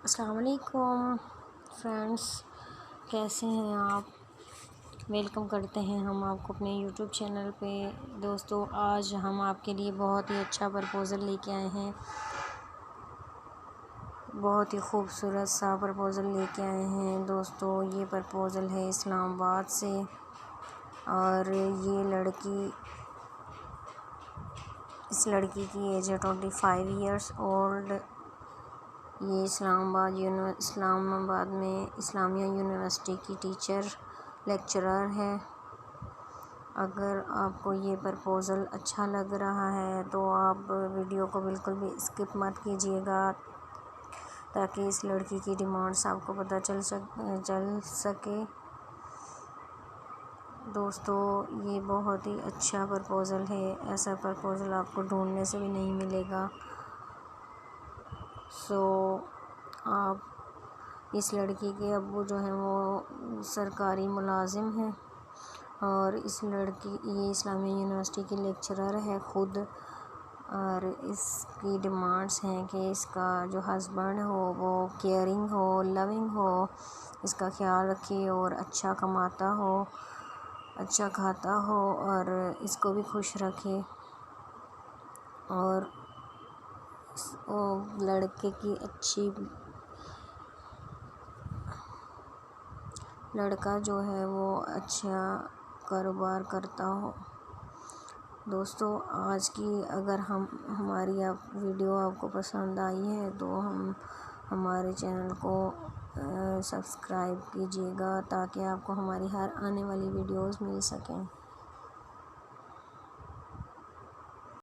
السلام علیکم فرینڈس، کیسے ہیں آپ؟ ویلکم کرتے ہیں ہم آپ کو اپنے یوٹیوب چینل پہ۔ دوستو، آج ہم آپ کے لیے بہت ہی اچھا پرپوزل لے کے آئے ہیں، بہت ہی خوبصورت سا پرپوزل لے کے آئے ہیں۔ دوستو، یہ پرپوزل ہے اسلام آباد سے، اور اس لڑکی کی ایج ہے 25 ایئرس اولڈ۔ یہ اسلام آباد میں اسلامیہ یونیورسٹی کی لیکچرر ہے۔ اگر آپ کو یہ پرپوزل اچھا لگ رہا ہے تو آپ ویڈیو کو بالکل بھی اسکپ مت کیجیے گا، تاکہ اس لڑکی کی ڈیمانڈس آپ کو پتہ چل سکے۔ دوستو، یہ بہت ہی اچھا پرپوزل ہے، ایسا پرپوزل آپ کو ڈھونڈنے سے بھی نہیں ملے گا۔ آپ اس لڑکی کے ابو جو ہیں وہ سرکاری ملازم ہیں، اور یہ اسلامیہ یونیورسٹی کی لیکچرر ہے خود، اور اس کی ڈیمانڈس ہیں کہ اس کا جو ہسبینڈ ہو وہ کیئرنگ ہو، لونگ ہو، اس کا خیال رکھے، اور اچھا کماتا ہو، اچھا کھاتا ہو، اور اس کو بھی خوش رکھے، اور لڑکا جو ہے وہ اچھا کاروبار کرتا ہو۔ دوستو، آج کی اگر ہماری ویڈیو آپ کو پسند آئی ہے تو ہمارے چینل کو سبسکرائب کیجیے گا، تاکہ آپ کو ہماری ہر آنے والی ویڈیوز مل سکیں۔